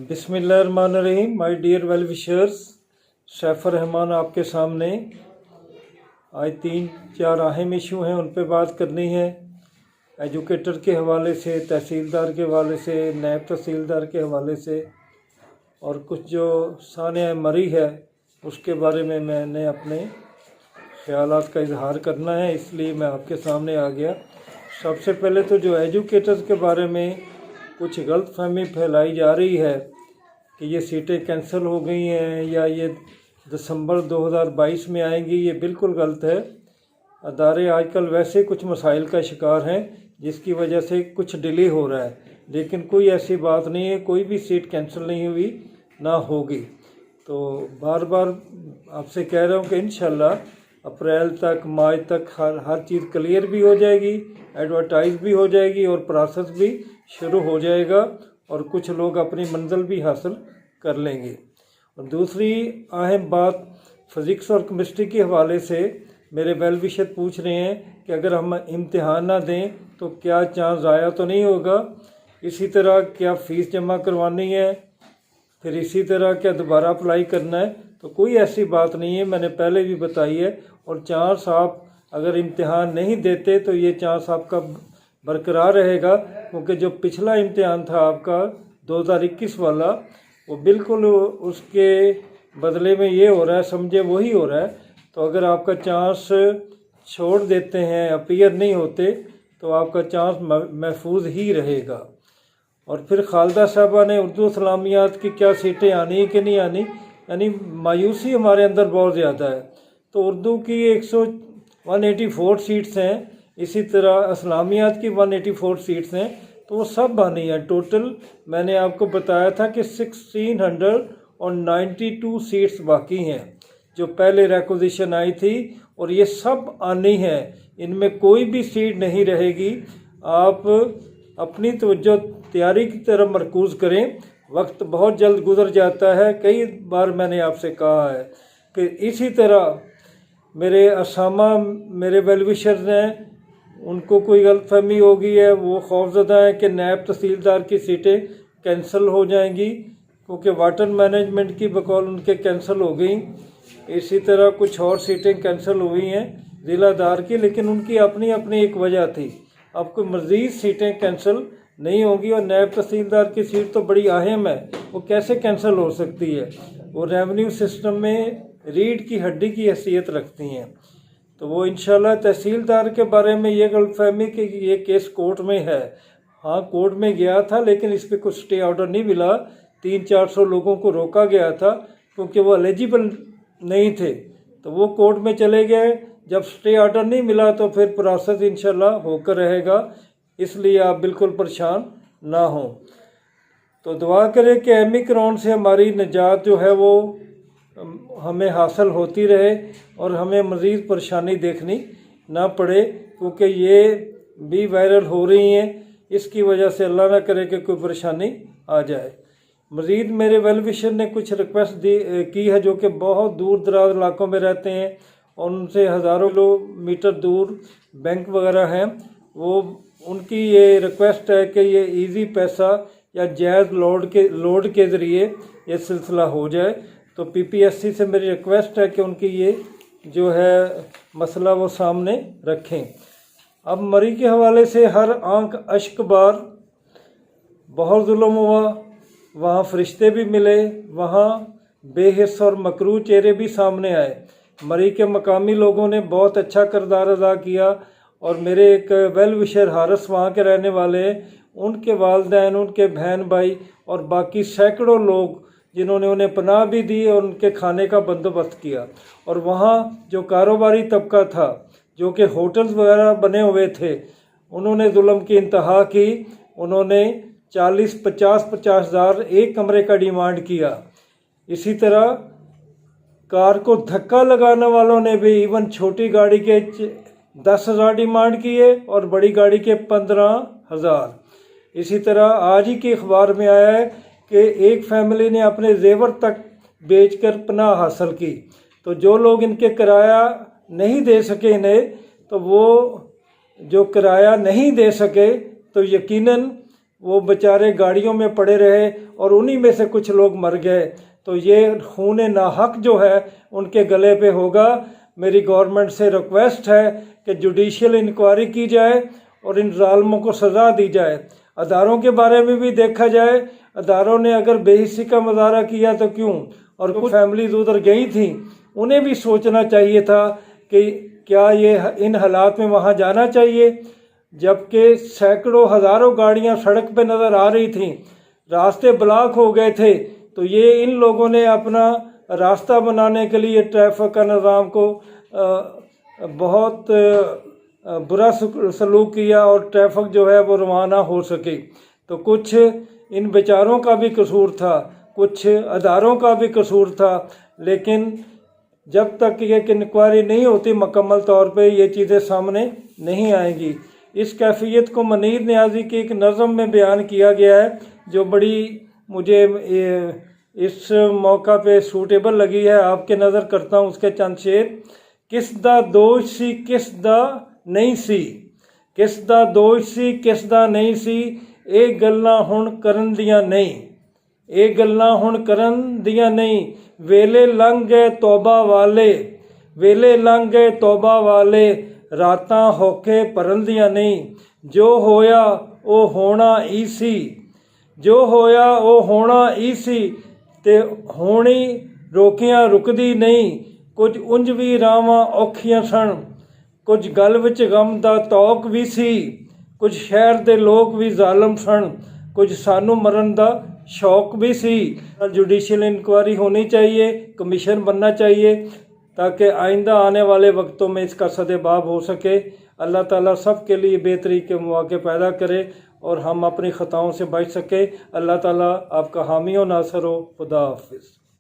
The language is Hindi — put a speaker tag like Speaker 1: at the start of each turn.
Speaker 1: बिस्मिल्लाहिर्रहमानिर्रहीम। My dear well wishers, Saifur Rahman आपके सामने। आज 3-4 अहम इशू हैं, उन पे बात करनी है। एजुकेटर के हवाले से, तहसीलदार के हवाले से, नायब तहसीलदार के हवाले से, और कुछ जो सानिया मरी है उसके बारे में मैंने अपने ख्यालात का इजहार करना है, इसलिए मैं आपके सामने आ गया। सबसे पहले तो जो एजुकेटर्स के बारे में कुछ गलत फहमी फैलाई जा रही है कि ये सीटें कैंसिल हो गई हैं या ये दिसंबर 2022 में आएंगी, ये बिल्कुल गलत है। अदारे आजकल वैसे कुछ मसाइल का शिकार हैं जिसकी वजह से कुछ डिले हो रहा है, लेकिन कोई ऐसी बात नहीं है, कोई भी सीट कैंसिल नहीं हुई ना होगी। तो बार बार आपसे कह रहा हूँ कि इंशाल्लाह अप्रैल तक, मई तक हर चीज़ क्लियर भी हो जाएगी, एडवर्टाइज भी हो जाएगी और प्रोसेस भी शुरू हो जाएगा और कुछ लोग अपनी मंजिल भी हासिल कर लेंगे। और दूसरी अहम बात, फिज़िक्स और केमिस्ट्री के हवाले से मेरे वेल विशर पूछ रहे हैं कि अगर हम इम्तिहान ना दें तो क्या चांस ज़ाया तो नहीं होगा। इसी तरह क्या फ़ीस जमा करवानी है, फिर इसी तरह क्या दोबारा अप्लाई करना है। तो कोई ऐसी बात नहीं है, मैंने पहले भी बताई है। और चांस आप अगर इम्तिहान नहीं देते तो ये चांस आपका बरकरार रहेगा, क्योंकि जो पिछला इम्तिहान था आपका 2021 वाला, वो बिल्कुल उसके बदले में ये हो रहा है, समझे वही हो रहा है। तो अगर आपका चांस छोड़ देते हैं, अपीयर नहीं होते, तो आपका चांस महफूज ही रहेगा। और फिर खालदा साहबा ने उर्दू इस्लामियात की क्या सीटें आनी कि नहीं आनी, यानी मायूसी हमारे अंदर बहुत ज़्यादा है। तो उर्दू की 184 सीट्स हैं, इसी तरह इस्लामियात की 184 सीट्स हैं, तो वो सब आनी है। टोटल मैंने आपको बताया था कि 1692 सीट्स बाकी हैं जो पहले रिक्वेजिशन आई थी, और ये सब आनी है, इनमें कोई भी सीट नहीं रहेगी। आप अपनी तवज्जो तैयारी की तरफ मरकूज़ करें, वक्त बहुत जल्द गुजर जाता है। कई बार मैंने आपसे कहा है कि इसी तरह मेरे असामा, मेरे वेलविशर हैं, उनको कोई गलतफहमी हो गई है, वो खौफजदा है कि नायब तहसीलदार की सीटें कैंसिल हो जाएंगी, क्योंकि वाटर मैनेजमेंट की बकौल उनके कैंसिल हो गई। इसी तरह कुछ और सीटें कैंसिल हुई हैं ज़िलादार की, लेकिन उनकी अपनी अपनी एक वजह थी। अब कोई मज़ीद सीटें कैंसिल नहीं होगी। और नायब तहसीलदार की सीट तो बड़ी अहम है, वो कैसे कैंसिल हो सकती है। वो रेवेन्यू सिस्टम में रीढ़ की हड्डी की हैसियत रखती हैं। तो वो इंशाल्लाह तहसीलदार के बारे में ये गलतफहमी कि ये केस कोर्ट में है, हाँ कोर्ट में गया था, लेकिन इस पर कुछ स्टे ऑर्डर नहीं मिला। 300-400 लोगों को रोका गया था क्योंकि वो एलिजिबल नहीं थे, तो वो कोर्ट में चले गए। जब स्टे ऑर्डर नहीं मिला तो फिर प्रोसेस इंशाल्लाह होकर रहेगा, इसलिए आप बिल्कुल परेशान ना हों। तो दुआ करें कि ओमिक्रॉन से हमारी निजात जो है वो हमें हासिल होती रहे और हमें मज़ीद परेशानी देखनी ना पड़े, क्योंकि ये भी वायरल हो रही हैं, इसकी वजह से अल्लाह ना करे कि कोई परेशानी आ जाए। मज़ीद मेरे वेल विशर ने कुछ रिक्वेस्ट की है, जो कि बहुत दूर दराज इलाकों में रहते हैं और उनसे हज़ारों किलोमीटर दूर बैंक वगैरह हैं। वो उनकी ये रिक्वेस्ट है कि ये इजी पैसा या जायज़ लोड के ज़रिए ये सिलसिला हो जाए। तो पीपीएससी से मेरी रिक्वेस्ट है कि उनकी ये जो है मसला वो सामने रखें। अब मरी के हवाले से हर आंख अश्क बार, बहुत जुल्म हुआ, वहाँ फरिश्ते भी मिले, वहाँ बेहिस और मकरूह चेहरे भी सामने आए। मरी के मकामी लोगों ने बहुत अच्छा किरदार अदा किया, और मेरे एक वेल विशर हारिस वहाँ के रहने वाले, उनके वालिदैन, उनके बहन भाई और बाकी सैकड़ों लोग जिन्होंने उन्हें पनाह भी दी और उनके खाने का बंदोबस्त किया। और वहाँ जो कारोबारी तबका था, जो कि होटल्स वगैरह बने हुए थे, उन्होंने जुल्म की इंतहा की। उन्होंने 40-50 हज़ार एक कमरे का डिमांड किया। इसी तरह कार को धक्का लगाने वालों ने भी इवन छोटी गाड़ी के 10,000 डिमांड किए और बड़ी गाड़ी के 15,000। इसी तरह आज ही के अखबार में आया है कि एक फैमिली ने अपने जेवर तक बेचकर पनाह हासिल की। तो जो लोग इनके किराया नहीं दे सके इन्हें, तो वो जो किराया नहीं दे सके तो यकीनन वो बेचारे गाड़ियों में पड़े रहे और उन्हीं में से कुछ लोग मर गए। तो ये खून नाहक जो है उनके गले पे होगा। मेरी गवर्नमेंट से रिक्वेस्ट है कि जुडिशियल इंक्वायरी की जाए और इन जालिमों को सज़ा दी जाए। अदारों के बारे में भी देखा जाए, अदारों ने अगर बेहिस्सी का मुजाहरा किया तो क्यों, और कुछ फैमिलीज उधर गई थी, उन्हें भी सोचना चाहिए था कि क्या ये इन हालात में वहाँ जाना चाहिए, जबकि सैकड़ों हज़ारों गाड़ियाँ सड़क पे नज़र आ रही थीं, रास्ते ब्लॉक हो गए थे। तो ये इन लोगों ने अपना रास्ता बनाने के लिए ट्रैफिक का निज़ाम को बहुत बुरा सलूक किया और ट्रैफिक जो है वो रवाना हो सके। तो कुछ इन बेचारों का भी कसूर था, कुछ अदारों का भी कसूर था, लेकिन जब तक ये इंक्वायरी नहीं होती मुकम्मल तौर पे ये चीज़ें सामने नहीं आएंगी। इस कैफियत को मुनीर नियाज़ी की एक नज़म में बयान किया गया है जो बड़ी मुझे इस मौका पे सूटेबल लगी है। आपके नज़र करता हूँ उसके चंद शेर। किस दा दोष सी किस दा नहीं सी, किस दा दोष सी किस दा नहीं सी, ਇਹ ਗੱਲਾਂ ਹੁਣ ਕਰਨ ਦੀਆਂ ਨਹੀਂ, ਇਹ ਗੱਲਾਂ ਹੁਣ ਕਰਨ ਦੀਆਂ ਨਹੀਂ, ਵੇਲੇ ਲੰਘ ਗਏ ਤੌਬਾ ਵਾਲੇ, ਵੇਲੇ ਲੰਘ ਗਏ ਤੌਬਾ ਵਾਲੇ, ਰਾਤਾਂ ਹੋਕੇ ਭਰਨ ਦੀਆਂ ਨਹੀਂ, ਜੋ ਹੋਇਆ ਉਹ ਹੋਣਾ ਹੀ ਸੀ, ਜੋ ਹੋਇਆ ਉਹ ਹੋਣਾ ਹੀ ਸੀ, ਤੇ ਹੋਣੀ ਰੋਕਿਆਂ ਰੁਕਦੀ ਨਹੀਂ, ਕੁਝ ਉਂਝ ਵੀ ਰਾਵਾਂ ਔਖੀਆਂ ਸਨ, ਕੁਝ ਗਲ ਵਿੱਚ ਗਮ ਦਾ ਤੌਕ ਵੀ ਸੀ, कुछ शहर के लोग भी जालम सन, कुछ सानू मरन का शौक भी सी। जुडिशियल इंक्वायरी होनी चाहिए, कमीशन बनना चाहिए ताकि आइंदा आने वाले वक्तों में इसका सदेबाब हो सके। अल्लाह ताला सब के लिए बेहतरी के मौके पैदा करे और हम अपनी ख़ताओं से बच सके। अल्लाह ताला आपका हामी व नासर हो। खुदा हाफिज़।